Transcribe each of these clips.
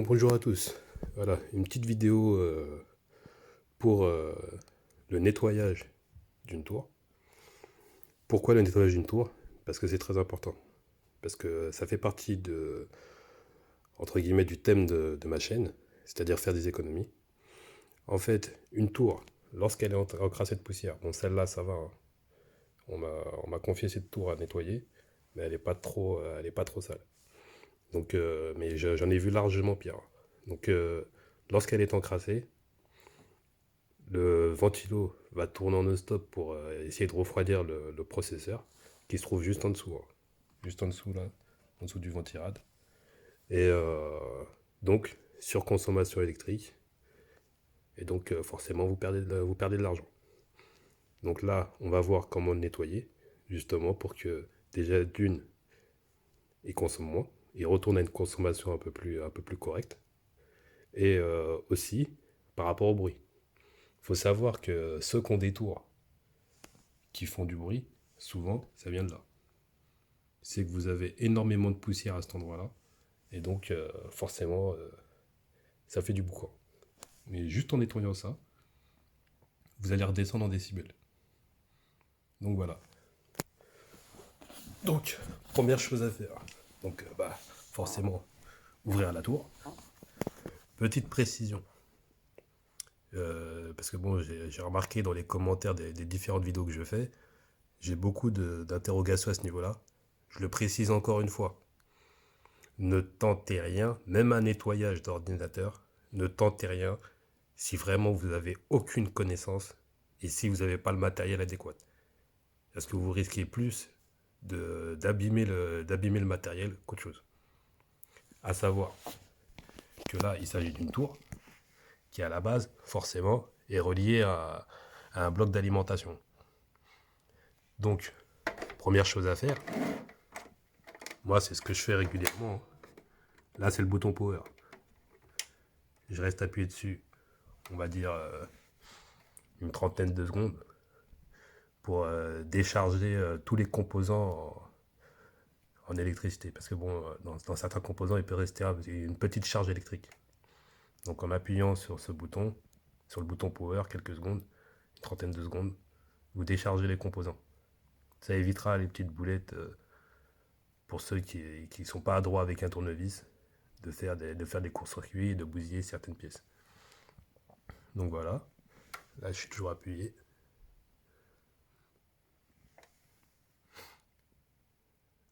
Donc bonjour à tous. Voilà, une petite vidéo pour le nettoyage d'une tour. Pourquoi le nettoyage d'une tour? Parce que c'est très important. Parce que ça fait partie de, entre guillemets, du thème de ma chaîne, c'est-à-dire faire des économies. En fait, une tour, lorsqu'elle est encrassée de poussière, bon celle-là ça va, hein. On m'a confié cette tour à nettoyer, mais elle est pas trop sale. Donc, mais j'en ai vu largement pire. Donc, lorsqu'elle est encrassée, le ventilo va tourner en non-stop pour essayer de refroidir le processeur qui se trouve juste en dessous, hein. Juste en dessous là, en dessous du ventirad. Et donc, surconsommation électrique. Et donc, forcément, vous perdez de l'argent. Donc là, on va voir comment le nettoyer, justement, pour que déjà d'une, il consomme moins, il retourne à une consommation un peu plus correcte. Et aussi, par rapport au bruit. Il faut savoir que ceux qui ont des tours qui font du bruit, souvent, ça vient de là. C'est que vous avez énormément de poussière à cet endroit-là, et donc forcément, ça fait du boucan. Mais juste en nettoyant ça, vous allez redescendre en décibels. Donc voilà. Donc, première chose à faire. Donc, forcément, ouvrir la tour. Petite précision. Parce que bon, j'ai remarqué dans les commentaires des différentes vidéos que je fais, j'ai beaucoup d'interrogations à ce niveau-là. Je le précise encore une fois. Ne tentez rien, même un nettoyage d'ordinateur, ne tentez rien si vraiment vous n'avez aucune connaissance et si vous n'avez pas le matériel adéquat. Parce que vous risquez plus d'abîmer le matériel qu'autre chose. À savoir que là, il s'agit d'une tour qui, à la base, forcément, est reliée à un bloc d'alimentation. Donc, première chose à faire, moi, c'est ce que je fais régulièrement. Là, c'est le bouton power. Je reste appuyé dessus, on va dire, une trentaine de secondes pour décharger tous les composants en électricité. Parce que bon, dans certains composants, il peut rester une petite charge électrique. Donc en appuyant sur ce bouton, sur le bouton power, quelques secondes, une trentaine de secondes, vous déchargez les composants. Ça évitera les petites boulettes pour ceux qui ne sont pas adroits avec un tournevis, de faire des courts-circuits et de bousiller certaines pièces. Donc voilà, là je suis toujours appuyé.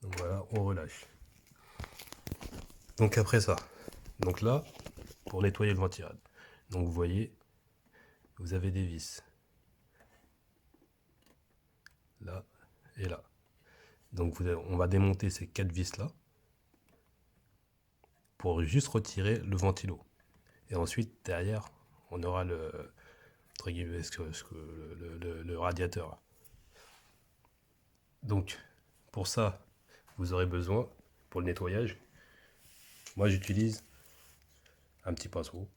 Donc voilà, on relâche. Donc après ça, donc là, pour nettoyer le ventirad. Donc vous voyez, vous avez des vis. Là et là. Donc on va démonter ces 4 vis là pour juste retirer le ventilo. Et ensuite, derrière, on aura entre guillemets, le radiateur. Donc, pour ça, vous aurez besoin, pour le nettoyage, moi j'utilise un petit pinceau.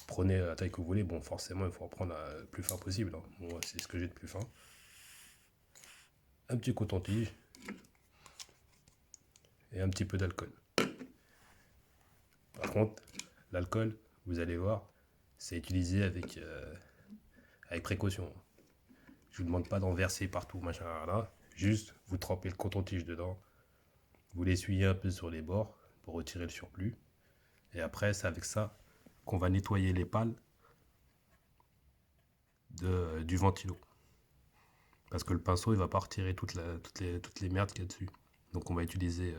Prenez la taille que vous voulez. Bon, forcément, il faut en prendre le plus fin possible, hein. Moi, c'est ce que j'ai de plus fin. Un petit coton-tige et un petit peu d'alcool. Par contre, l'alcool, vous allez voir, c'est utilisé avec précaution. Je vous demande pas d'en verser partout, machin, là. Juste, vous trempez le coton-tige dedans. Vous l'essuyez un peu sur les bords pour retirer le surplus. Et après, c'est avec ça qu'on va nettoyer les pales du ventilo. Parce que le pinceau, il va pas retirer toutes les merdes qu'il y a dessus. Donc on va utiliser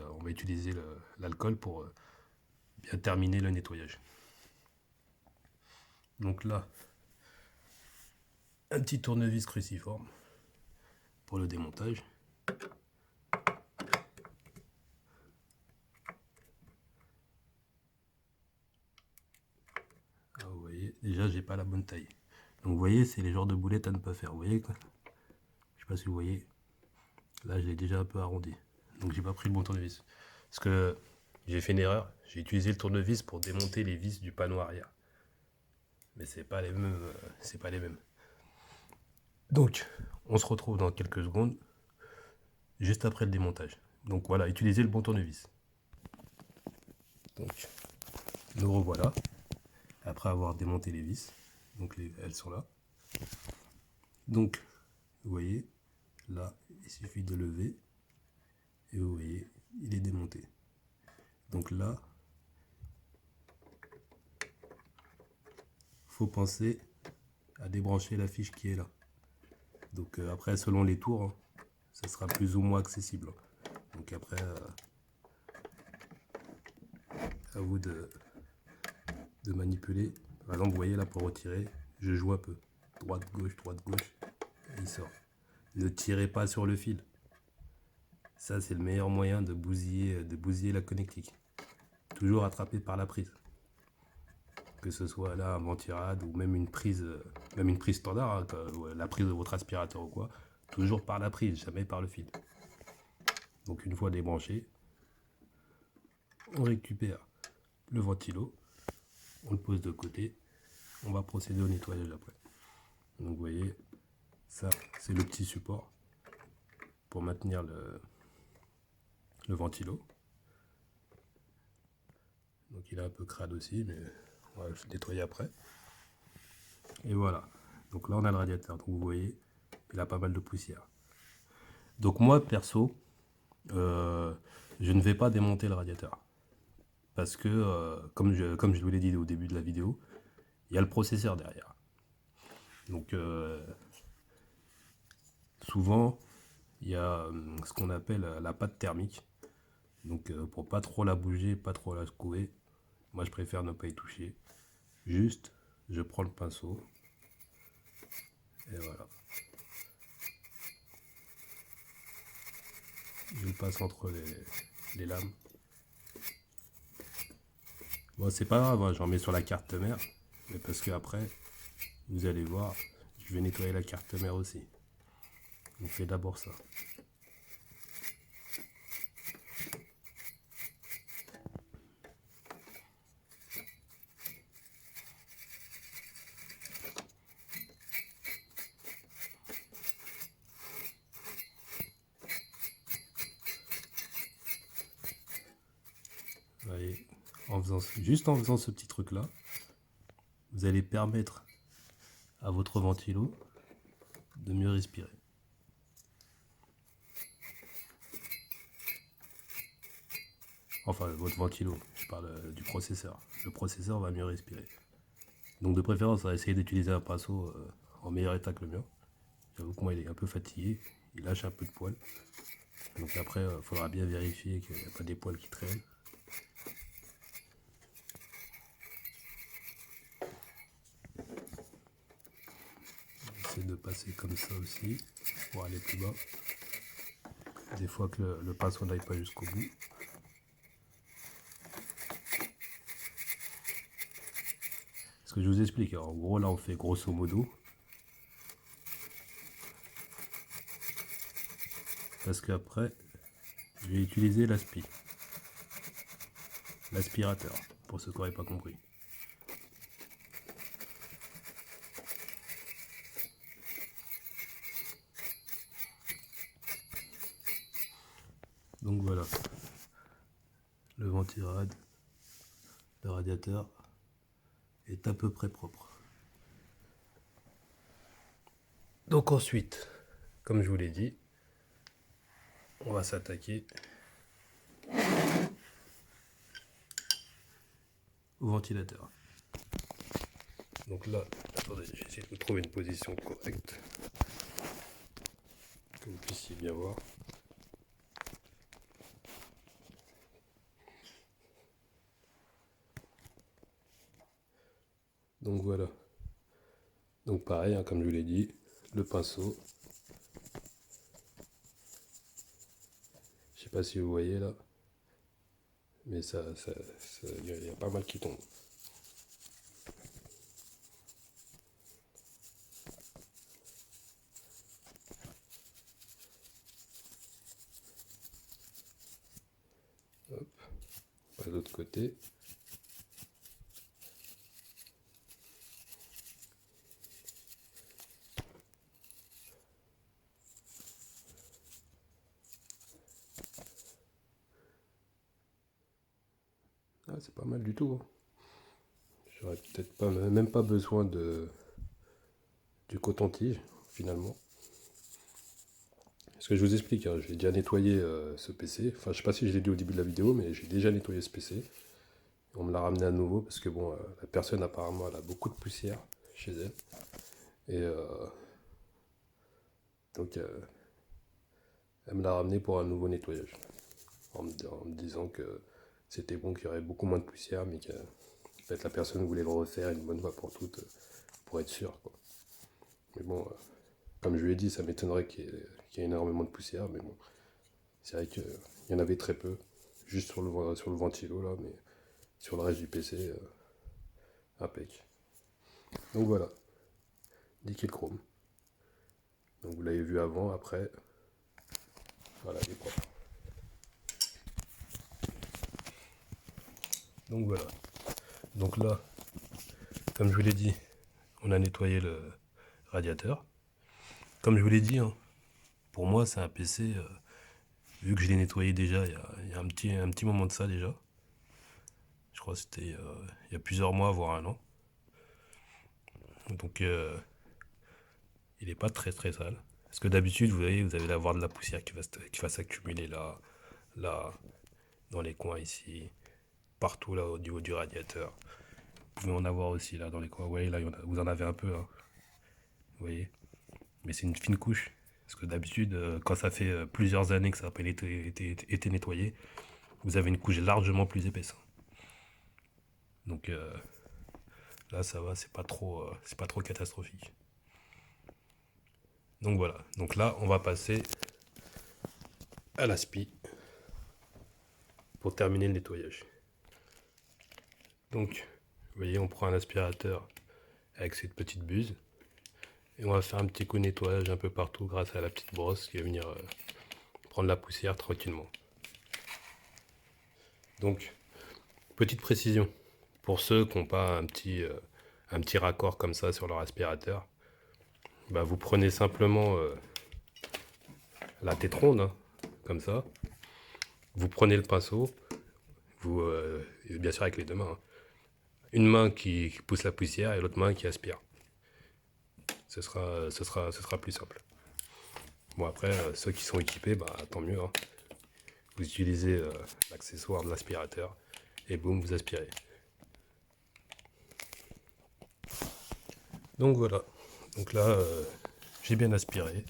l'alcool pour bien terminer le nettoyage. Donc là, un petit tournevis cruciforme pour le démontage. Ah, vous voyez, déjà j'ai pas la bonne taille. Donc vous voyez, c'est les genres de boulettes à ne pas faire. Vous voyez quoi? Je sais pas si vous voyez. Là, je l'ai déjà un peu arrondi. Donc j'ai pas pris le bon tournevis. Parce que j'ai fait une erreur. J'ai utilisé le tournevis pour démonter les vis du panneau arrière. Mais c'est pas les mêmes. C'est pas les mêmes. Donc, on se retrouve dans quelques secondes, juste après le démontage. Donc voilà, utilisez le bon tournevis. Donc, Nous revoilà, après avoir démonté les vis. Donc elles sont là. Donc, vous voyez, là, il suffit de lever. Et vous voyez, il est démonté. Donc là, faut penser à débrancher la fiche qui est là. Donc après, selon les tours, hein, ça sera plus ou moins accessible. Donc après, à vous de manipuler. Par exemple, vous voyez là, pour retirer, je joue un peu. Droite, gauche, et il sort. Ne tirez pas sur le fil. Ça, c'est le meilleur moyen de bousiller la connectique. Toujours attrapé par la prise. Que ce soit là un ventirad ou même une prise standard, hein, la prise de votre aspirateur ou quoi. Toujours par la prise, jamais par le fil. Donc une fois débranché, on récupère le ventilo, on le pose de côté, on va procéder au nettoyage après. Donc vous voyez, ça c'est le petit support pour maintenir le ventilo. Donc il est un peu crade aussi, mais on va le nettoyer après. Et voilà, donc là on a le radiateur, donc vous voyez, il a pas mal de poussière. Donc moi perso, je ne vais pas démonter le radiateur. Parce que, comme je vous l'ai dit au début de la vidéo, il y a le processeur derrière. Donc souvent, il y a ce qu'on appelle la pâte thermique. Donc pour pas trop la bouger, pas trop la secouer, moi je préfère ne pas y toucher. Juste, je prends le pinceau. Et voilà. Je le passe entre les lames. Bon, c'est pas grave, hein, j'en mets sur la carte mère. Mais parce que après, vous allez voir, je vais nettoyer la carte mère aussi. On fait d'abord ça. Vous voyez, juste en faisant ce petit truc là, vous allez permettre à votre ventilo de mieux respirer. Enfin, votre ventilo, je parle du processeur. Le processeur va mieux respirer. Donc de préférence, on va essayer d'utiliser un pinceau en meilleur état que le mien. J'avoue que moi, il est un peu fatigué, il lâche un peu de poils. Donc après, il faudra bien vérifier qu'il n'y a pas des poils qui traînent. J'essaie de passer comme ça aussi, pour aller plus bas. Des fois que le pinceau n'aille pas jusqu'au bout. Ce que je vous explique, en gros là on fait grosso modo. Parce qu'après, je vais utiliser l'aspirateur, pour ceux qui n'auraient pas compris. Donc voilà, le ventirad, le radiateur est à peu près propre. Donc ensuite, comme je vous l'ai dit, on va s'attaquer au ventilateur. Donc là, attendez, je vais essayer de vous trouver une position correcte, que vous puissiez bien voir. Donc voilà. Donc pareil, hein, comme je vous l'ai dit, le pinceau. Je sais pas si vous voyez là, mais il y a pas mal qui tombe. Hop, de l'autre côté. Ah, c'est pas mal du tout. Hein. J'aurais peut-être pas, même pas besoin du coton-tige, finalement. Parce que je vous explique, hein, j'ai déjà nettoyé ce PC. Enfin, je sais pas si je l'ai dit au début de la vidéo, mais j'ai déjà nettoyé ce PC. On me l'a ramené à nouveau parce que bon, la personne apparemment elle a beaucoup de poussière chez elle. Et donc elle me l'a ramené pour un nouveau nettoyage. En me disant que c'était bon, qu'il y aurait beaucoup moins de poussière, mais que en fait, la personne voulait le refaire une bonne fois pour toutes, pour être sûr, quoi. Mais bon, comme je lui ai dit, ça m'étonnerait qu'il y ait énormément de poussière, mais bon, c'est vrai qu'il y en avait très peu, juste sur le ventilo là, mais sur le reste du PC, impec. Donc voilà, nickel chrome. Donc vous l'avez vu avant, après, voilà, il est propre. Donc voilà. Donc là, comme je vous l'ai dit, on a nettoyé le radiateur. Comme je vous l'ai dit, hein, pour moi c'est un PC, vu que je l'ai nettoyé déjà il y a un petit moment de ça déjà. Je crois que c'était il y a plusieurs mois, voire un an. Donc il n'est pas très très sale. Parce que d'habitude, vous voyez, vous allez avoir de la poussière qui va s'accumuler là, là, dans les coins ici, partout là au niveau du radiateur. Vous pouvez en avoir aussi là dans les coins. Vous voyez, là, vous en avez un peu, hein. Vous voyez. Mais c'est une fine couche. Parce que d'habitude, quand ça fait plusieurs années que ça n'a pas été nettoyé, vous avez une couche largement plus épaisse. Donc là, ça va, c'est pas trop catastrophique. Donc voilà. Donc là, on va passer à l'aspi pour terminer le nettoyage. Donc, vous voyez, on prend un aspirateur avec cette petite buse et on va faire un petit coup de nettoyage un peu partout grâce à la petite brosse qui va venir prendre la poussière tranquillement. Donc, petite précision, pour ceux qui n'ont pas un petit raccord comme ça sur leur aspirateur, bah vous prenez simplement la tétronde, hein, comme ça, vous prenez le pinceau, vous, bien sûr avec les deux mains, hein. Une main qui pousse la poussière et l'autre main qui aspire. Ce sera plus simple. Bon après, ceux qui sont équipés, bah tant mieux, hein. Vous utilisez l'accessoire de l'aspirateur et boum, vous aspirez. Donc voilà, donc là j'ai bien aspiré.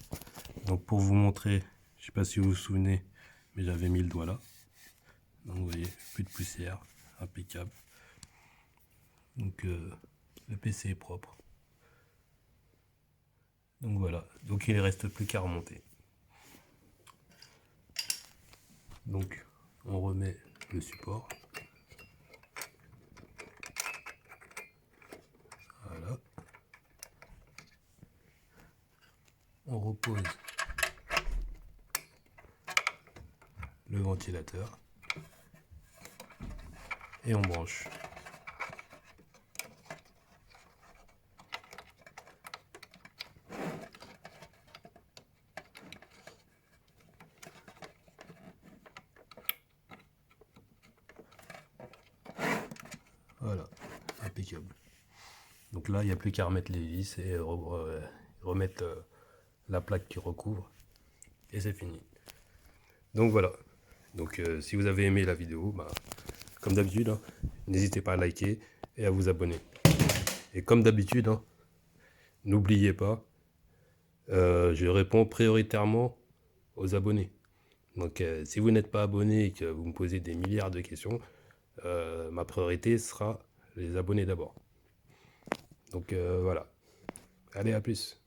Donc pour vous montrer, je sais pas si vous vous souvenez, mais j'avais mis le doigt là. Donc vous voyez, plus de poussière, impeccable. Donc le PC est propre. Donc voilà, donc il ne reste plus qu'à remonter. Donc on remet le support. Voilà. On repose le ventilateur et on branche. Voilà, impeccable. Donc là, il n'y a plus qu'à remettre les vis et remettre la plaque qui recouvre. Et c'est fini. Donc voilà. Donc si vous avez aimé la vidéo, bah, comme d'habitude, hein, n'hésitez pas à liker et à vous abonner. Et comme d'habitude, hein, n'oubliez pas, je réponds prioritairement aux abonnés. Donc si vous n'êtes pas abonné et que vous me posez des milliards de questions, ma priorité sera les abonnés d'abord. Donc voilà. Allez, à plus.